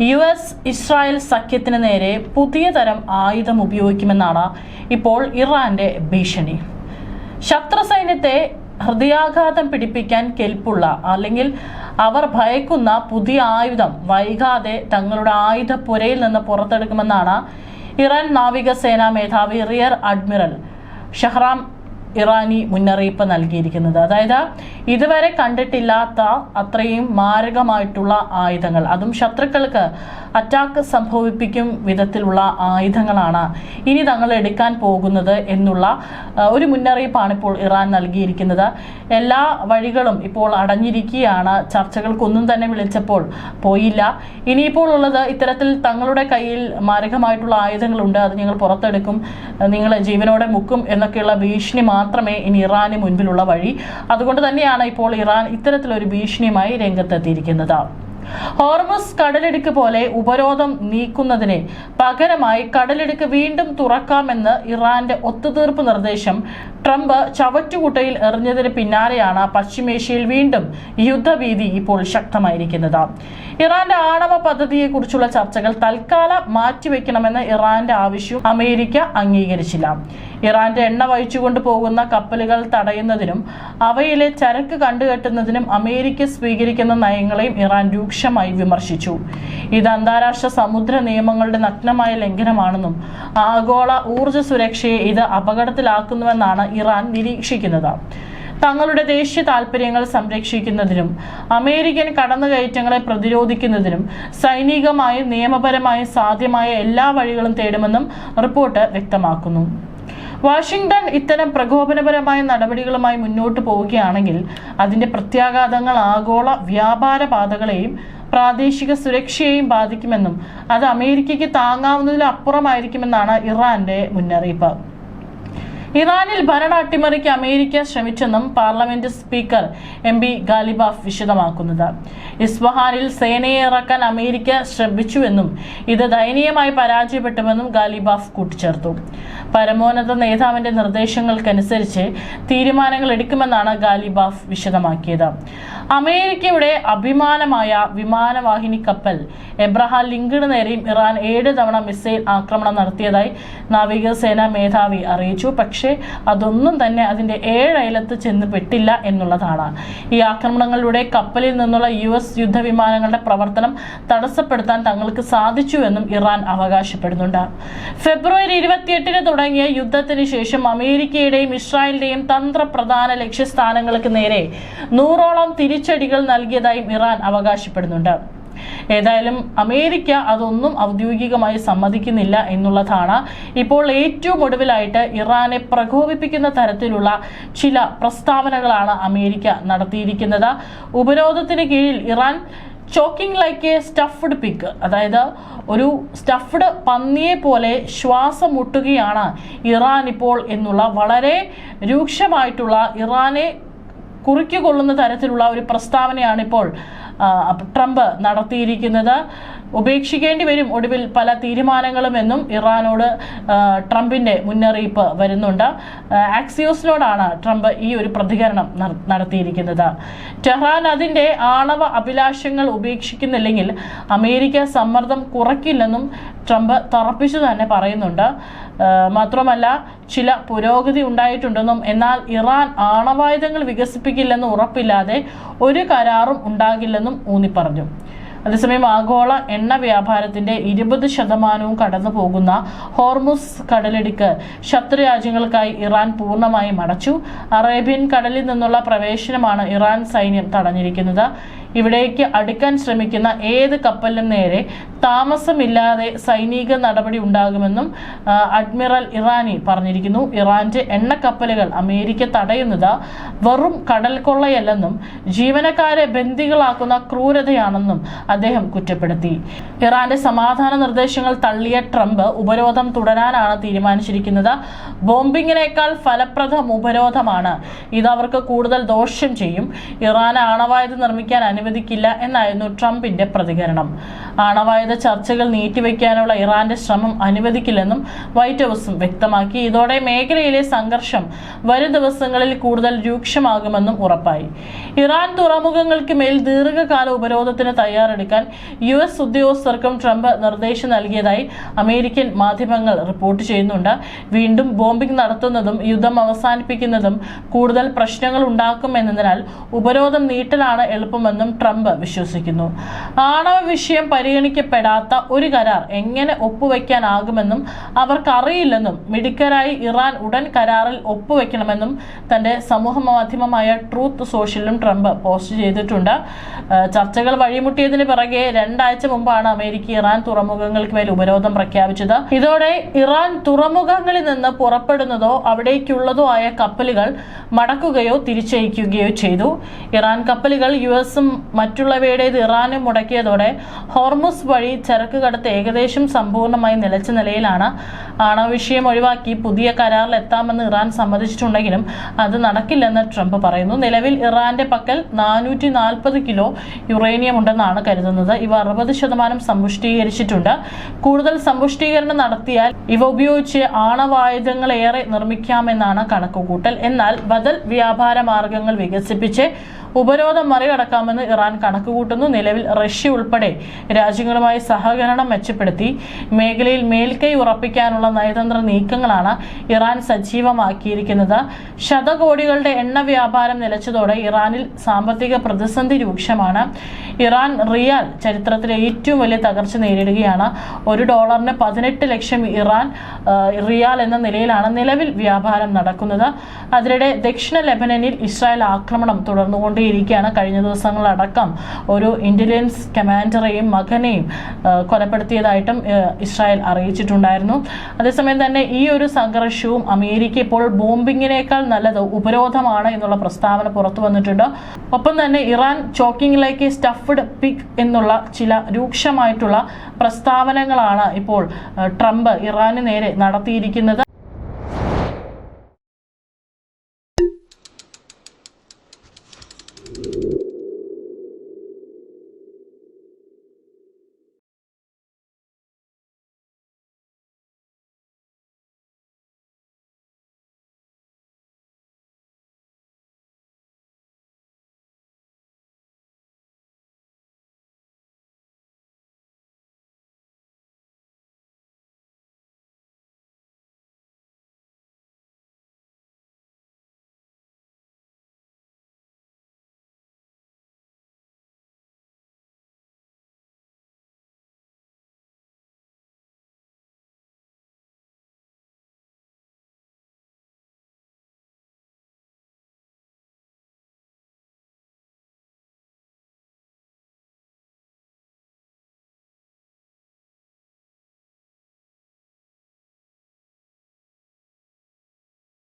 US-ഇസ്രായേൽ സഖ്യത്തിന് നേരെ പുതിയ തരം ആയുധം ഉപയോഗിക്കുമെന്നാണ് ഇപ്പോൾ ഇറാന്റെ ഭീഷണി. ശത്രു സൈന്യത്തെ ഹൃദയാഘാതം പിടിപ്പിക്കാൻ കെൽപ്പുള്ള അല്ലെങ്കിൽ അവർ ഭയക്കുന്ന പുതിയ ആയുധം വൈകാതെ തങ്ങളുടെ ആയുധപ്പുരയിൽ നിന്ന് പുറത്തെടുക്കുമെന്നാണ് ഇറാൻ നാവികസേനാ മേധാവി റിയർ അഡ്മിറൽ ഷഹ്റാം ഇറാനി മുന്നറിയിപ്പ് നൽകിയിരിക്കുന്നത്. അതായത് ഇതുവരെ കണ്ടിട്ടില്ലാത്ത അത്രയും മാരകമായിട്ടുള്ള ആയുധങ്ങൾ, അതും ശത്രുക്കൾക്ക് അറ്റാക്ക് സംഭവിപ്പിക്കും വിധത്തിലുള്ള ആയുധങ്ങളാണ് ഇനി തങ്ങൾ എടുക്കാൻ പോകുന്നത് എന്നുള്ള ഒരു മുന്നറിയിപ്പാണ് ഇപ്പോൾ ഇറാൻ നൽകിയിരിക്കുന്നത്. എല്ലാ വഴികളും ഇപ്പോൾ അടഞ്ഞിരിക്കുകയാണ്. ചർച്ചകൾക്കൊന്നും തന്നെ വിളിച്ചപ്പോൾ പോയില്ല. ഇനിയിപ്പോൾ ഉള്ളത് ഇത്തരത്തിൽ തങ്ങളുടെ കയ്യിൽ മാരകമായിട്ടുള്ള ആയുധങ്ങളുണ്ട്, അത് ഞങ്ങൾ പുറത്തെടുക്കും, നിങ്ങളെ ജീവനോടെ മുക്കും എന്നൊക്കെയുള്ള ഭീഷണി മാത്രമേ ഇനി ഇറാന് മുൻപിലുള്ള വഴി. അതുകൊണ്ട് തന്നെയാണ് ഇപ്പോൾ ഇറാൻ ഇത്തരത്തിലൊരു ഭീഷണിയുമായി രംഗത്തെത്തിയിരിക്കുന്നത്. ഹോർമുസ് കടലിടുക്ക് പോലെ ഉപരോധം നീക്കുന്നതിന് പകരമായി കടലിടുക്ക് വീണ്ടും തുറക്കാമെന്ന് ഇറാന്റെ ഒത്തുതീർപ്പ് നിർദ്ദേശം ട്രംപ് ചവറ്റുകുട്ടയിൽ എറിഞ്ഞതിന് പിന്നാലെയാണ് പശ്ചിമേഷ്യയിൽ വീണ്ടും യുദ്ധഭീതി ഇപ്പോൾ ശക്തമായിരിക്കുന്നത്. ഇറാന്റെ ആണവ പദ്ധതിയെക്കുറിച്ചുള്ള ചർച്ചകൾ തൽക്കാലം മാറ്റിവെക്കണമെന്ന് ഇറാന്റെ ആവശ്യം അമേരിക്ക അംഗീകരിച്ചില്ല. ഇറാന്റെ എണ്ണ വഹിച്ചുകൊണ്ട് പോകുന്ന കപ്പലുകൾ തടയുന്നതിനും അവയിലെ ചരക്ക് കണ്ടുകെട്ടുന്നതിനും അമേരിക്ക സ്വീകരിക്കുന്ന നയങ്ങളെയും ഇറാൻ രൂക്ഷമായി വിമർശിച്ചു. ഇത് അന്താരാഷ്ട്ര സമുദ്ര നിയമങ്ങളുടെ നഗ്നമായ ലംഘനമാണെന്നും ആഗോള ഊർജ്ജ സുരക്ഷയെ ഇത് അപകടത്തിലാക്കുന്നുവെന്നാണ് ഇറാൻ നിരീക്ഷിക്കുന്നത്. തങ്ങളുടെ ദേശീയ താൽപര്യങ്ങൾ സംരക്ഷിക്കുന്നതിനും അമേരിക്കൻ കടന്നുകയറ്റങ്ങളെ പ്രതിരോധിക്കുന്നതിനും സൈനികമായും നിയമപരമായും സാധ്യമായ എല്ലാ വഴികളും തേടുമെന്നും റിപ്പോർട്ട് വ്യക്തമാക്കുന്നു. വാഷിംഗ്ടൺ ഇത്തരം പ്രകോപനപരമായ നടപടികളുമായി മുന്നോട്ട് പോവുകയാണെങ്കിൽ അതിന്റെ പ്രത്യാഘാതങ്ങൾ ആഗോള വ്യാപാര പാതകളെയും പ്രാദേശിക സുരക്ഷയെയും ബാധിക്കുമെന്നും അത് അമേരിക്കയ്ക്ക് താങ്ങാവുന്നതിലപ്പുറമായിരിക്കുമെന്നാണ് ഇറാന്റെ മുന്നറിയിപ്പ്. ഇറാനിൽ ഭരണ അട്ടിമറിക്ക് അമേരിക്ക ശ്രമിച്ചെന്നും പാർലമെന്റ് സ്പീക്കർ MP ഗാലിബാഫ് വിശദമാക്കുന്നത്. ഇസ്ഫഹാനിൽ സേനയെ ഇറക്കാൻ അമേരിക്ക ശ്രമിച്ചുവെന്നും ഇത് ദയനീയമായി പരാജയപ്പെട്ടുവെന്നും ഗാലിബാഫ് കൂട്ടിച്ചേർത്തു. പരമോന്നത നേതാവിന്റെ നിർദ്ദേശങ്ങൾക്കനുസരിച്ച് തീരുമാനങ്ങൾ എടുക്കുമെന്നാണ് ഗാലിബാഫ് വിശദമാക്കിയത്. അമേരിക്കയുടെ അഭിമാനമായ വിമാനവാഹിനി കപ്പൽ എബ്രഹാം ലിങ്കണ് നേരെയും ഇറാൻ 7 തവണ മിസൈൽ ആക്രമണം നടത്തിയതായി നാവികസേനാ മേധാവി അറിയിച്ചു. പക്ഷേ അതൊന്നും തന്നെ അതിന്റെ 7 അയലത്ത് ചെന്ന് പെട്ടില്ല എന്നുള്ളതാണ്. ഈ ആക്രമണങ്ങളിലൂടെ കപ്പലിൽ നിന്നുള്ള US യുദ്ധവിമാനങ്ങളുടെ പ്രവർത്തനം തടസ്സപ്പെടുത്താൻ തങ്ങൾക്ക് സാധിച്ചുവെന്നും ഇറാൻ അവകാശപ്പെടുന്നുണ്ട്. ഫെബ്രുവരി 28-ന് തുടങ്ങിയ യുദ്ധത്തിന് ശേഷം അമേരിക്കയുടെയും ഇസ്രായേലിന്റെയും തന്ത്രപ്രധാന ലക്ഷ്യസ്ഥാനങ്ങൾക്ക് നേരെ 100ഓളം തിരിച്ചടികൾ നൽകിയതായും ഇറാൻ അവകാശപ്പെടുന്നുണ്ട്. ഏതായാലും അമേരിക്ക അതൊന്നും ഔദ്യോഗികമായി സമ്മതിക്കുന്നില്ല എന്നുള്ളതാണ് ഇപ്പോൾ ഏറ്റവും ഒടുവിലായിട്ട് ഇറാനെ പ്രകോപിപ്പിക്കുന്ന തരത്തിലുള്ള ചില പ്രസ്താവനകളാണ് അമേരിക്ക നടത്തിയിരിക്കുന്നത്. ഉപരോധത്തിന് കീഴിൽ Iran choking like A stuffed pig, അതായത് ഒരു സ്റ്റഫ്ഡ് പന്നിയെ പോലെ ശ്വാസം മുട്ടുകയാണ് ഇറാൻ ഇപ്പോൾ എന്നുള്ള വളരെ രൂക്ഷമായിട്ടുള്ള ഇറാനെ കുറിക്കുകൊള്ളുന്ന തരത്തിലുള്ള ഒരു പ്രസ്താവനയാണ് ഇപ്പോൾ ട്രംപ് നടത്തിയിരിക്കുന്നത്. ഉപേക്ഷിക്കേണ്ടി വരും ഒടുവിൽ പല തീരുമാനങ്ങളും എന്നും ഇറാനോട് ട്രംപിന്റെ മുന്നറിയിപ്പ് വരുന്നുണ്ട്. ആക്സിയോസിനോടാണ് ട്രംപ് ഈ ഒരു പ്രതികരണം നടത്തിയിരിക്കുന്നത്. ടെഹ്റാൻ അതിന്റെ ആണവ അഭിലാഷങ്ങൾ ഉപേക്ഷിക്കുന്നില്ലെങ്കിൽ അമേരിക്ക സമ്മർദ്ദം കുറയ്ക്കില്ലെന്നും ട്രംപ് തറപ്പിച്ചു തന്നെ പറയുന്നുണ്ട്. മാത്രമല്ല ചില പുരോഗതി ഉണ്ടായിട്ടുണ്ടെന്നും എന്നാൽ ഇറാൻ ആണവായുധങ്ങൾ വികസിപ്പിക്കില്ലെന്ന് ഉറപ്പില്ലാതെ ഒരു കരാറും ഉണ്ടാകില്ലെന്നും ഊന്നിപ്പറഞ്ഞു. അതേസമയം ആഗോള എണ്ണ വ്യാപാരത്തിന്റെ 20% കടന്നു പോകുന്ന ഹോർമുസ് കടലിടുക്ക് ശത്രു രാജ്യങ്ങൾക്കായി ഇറാൻ പൂർണ്ണമായും അടച്ചു. അറേബ്യൻ കടലിൽ നിന്നുള്ള പ്രവേശനമാണ് ഇറാൻ സൈന്യം തടഞ്ഞിരിക്കുന്നത്. ഇവിടേക്ക് അടുക്കാൻ ശ്രമിക്കുന്ന ഏത് കപ്പലിനും നേരെ താമസമില്ലാതെ സൈനിക നടപടി ഉണ്ടാകുമെന്നും അഡ്മിറൽ ഇറാനി പറഞ്ഞിരിക്കുന്നു. ഇറാന്റെ എണ്ണക്കപ്പലുകൾ അമേരിക്ക തടയുന്നത് വെറും കടൽ കൊള്ളയല്ലെന്നും ജീവനക്കാരെ ബന്ദികളാക്കുന്ന ക്രൂരതയാണെന്നും അദ്ദേഹം കുറ്റപ്പെടുത്തി. ഇറാന്റെ സമാധാന നിർദ്ദേശങ്ങൾ തള്ളിയ ട്രംപ് ഉപരോധം തുടരാനാണ് തീരുമാനിച്ചിരിക്കുന്നത്. ബോംബിങ്ങിനേക്കാൾ ഫലപ്രദം ഉപരോധമാണ്, ഇത് അവർക്ക് കൂടുതൽ ദോഷം ചെയ്യും. ഇറാൻ ആണവായുധം നിർമ്മിക്കാൻ അനുവദിക്കില്ല എന്നായിരുന്നു ട്രംപിന്റെ പ്രതികരണം. ആണവായുധ അതായത് ചർച്ചകൾ നീട്ടിവെക്കാനുള്ള ഇറാന്റെ ശ്രമം അനുവദിക്കില്ലെന്നും വൈറ്റ് ഹൗസും വ്യക്തമാക്കി. ഇതോടെ മേഖലയിലെ സംഘർഷം വരും ദിവസങ്ങളിൽ കൂടുതൽ രൂക്ഷമാകുമെന്നും ഉറപ്പായി. ഇറാൻ തുറമുഖങ്ങൾക്ക് മേൽ ദീർഘകാല ഉപരോധത്തിന് തയ്യാറെടുക്കാൻ US ഉദ്യോഗസ്ഥർക്കും ട്രംപ് നിർദ്ദേശം നൽകിയതായി അമേരിക്കൻ മാധ്യമങ്ങൾ റിപ്പോർട്ട് ചെയ്യുന്നുണ്ട്. വീണ്ടും ബോംബിംഗ് നടത്തുന്നതും യുദ്ധം അവസാനിപ്പിക്കുന്നതും കൂടുതൽ പ്രശ്നങ്ങൾ ഉണ്ടാക്കുമെന്നതിനാൽ ഉപരോധം നീട്ടലാണ് എളുപ്പമെന്നും ട്രംപ് വിശ്വസിക്കുന്നു. ആണവ വിഷയം പരിഗണിക്കപ്പെടാത്ത ഒരു കരാർ എങ്ങനെ ഒപ്പുവെക്കാനാകുമെന്നും അവർക്കറിയില്ലെന്നും മിടുക്കരായി ഇറാൻ ഉടൻ കരാറിൽ ഒപ്പുവെക്കണമെന്നും തന്റെ സമൂഹ മാധ്യമമായ ട്രൂത്ത് സോഷ്യലിലും ട്രംപ് പോസ്റ്റ് ചെയ്തിട്ടുണ്ട്. ചർച്ചകൾ വഴിമുട്ടിയതിന് പിറകെ 2 ആഴ്ച മുമ്പാണ് അമേരിക്ക ഇറാൻ തുറമുഖങ്ങൾക്ക് മേൽ ഉപരോധം പ്രഖ്യാപിച്ചത്. ഇതോടെ ഇറാൻ തുറമുഖങ്ങളിൽ നിന്ന് പുറപ്പെടുന്നതോ അവിടേക്കുള്ളതോ ആയ കപ്പലുകൾ മടക്കുകയോ തിരിച്ചയക്കുകയോ ചെയ്തു. ഇറാൻ കപ്പലുകൾ US-ഉം മറ്റുള്ളവയുടേത് ഇറാനും മുടക്കിയതോടെ ഹോർമുസ് വഴി ചരക്ക് കടത്ത് ഏകദേശം സമ്പൂർണ്ണമായി നിലച്ച നിലയിലാണ്. ആണവ വിഷയം ഒഴിവാക്കി പുതിയ കരാറിൽ എത്താമെന്ന് ഇറാൻ സമ്മതിച്ചിട്ടുണ്ടെങ്കിലും അത് നടക്കില്ലെന്ന് ട്രംപ് പറയുന്നു. നിലവിൽ ഇറാന്റെ പക്കൽ 440 കിലോ യുറേനിയം ഉണ്ടെന്നാണ് കരുതുന്നത്. ഇവ 60% സമ്പുഷ്ടീകരിച്ചിട്ടുണ്ട്. കൂടുതൽ സമ്പുഷ്ടീകരണം നടത്തിയാൽ ഇവ ഉപയോഗിച്ച് ആണവായുധങ്ങൾ ഏറെ നിർമ്മിക്കാമെന്നാണ് കണക്കുകൂട്ടൽ. എന്നാൽ ബദൽ വ്യാപാര മാർഗങ്ങൾ വികസിപ്പിച്ച് ഉപരോധം മറികടക്കാമെന്ന് ഇറാൻ കണക്കുകൂട്ടുന്നു. നിലവിൽ റഷ്യ ഉൾപ്പെടെ രാജ്യങ്ങളുമായി സഹകരണം മെച്ചപ്പെടുത്തി മേഖലയിൽ മേൽക്കൈ ഉറപ്പിക്കാനുള്ള നയതന്ത്ര നീക്കങ്ങളാണ് ഇറാൻ സജീവമാക്കിയിരിക്കുന്നത്. ശതകോടികളുടെ എണ്ണ വ്യാപാരം നിലച്ചതോടെ ഇറാനിൽ സാമ്പത്തിക പ്രതിസന്ധി രൂക്ഷമാണ്. ഇറാൻ റിയാൽ ചരിത്രത്തിലെ ഏറ്റവും വലിയ തകർച്ച നേരിടുകയാണ്. $1 18 ലക്ഷം ഇറാൻ റിയാൽ എന്ന നിലയിലാണ് നിലവിൽ വ്യാപാരം നടക്കുന്നത്. അതിനിടെ ദക്ഷിണ ലെബനനിൽ ഇസ്രായേൽ ആക്രമണം തുടർന്നുകൊണ്ടേയിരിക്കുകയാണ്. കഴിഞ്ഞ ദിവസങ്ങളടക്കം ഒരു ഇന്റലിജൻസ് കമാൻഡറെയും മകനെയും കൊലപ്പെടുത്തിയതായിട്ടും ഇസ്രായേൽ അറിയിച്ചിട്ടുണ്ടായിരുന്നു. അതേസമയം തന്നെ ഈ ഒരു സംഘർഷവും അമേരിക്ക ഇപ്പോൾ ബോംബിങ്ങിനേക്കാൾ നല്ലത് ഉപരോധമാണ് എന്നുള്ള പ്രസ്താവന പുറത്തു വന്നിട്ടുണ്ട്. ഒപ്പം തന്നെ Iran choking like stuffed pig എന്നുള്ള ചില രൂക്ഷമായിട്ടുള്ള പ്രസ്താവനകളാണ് ഇപ്പോൾ ട്രംപ് ഇറാന് നേരെ നടത്തിയിരിക്കുന്നത്.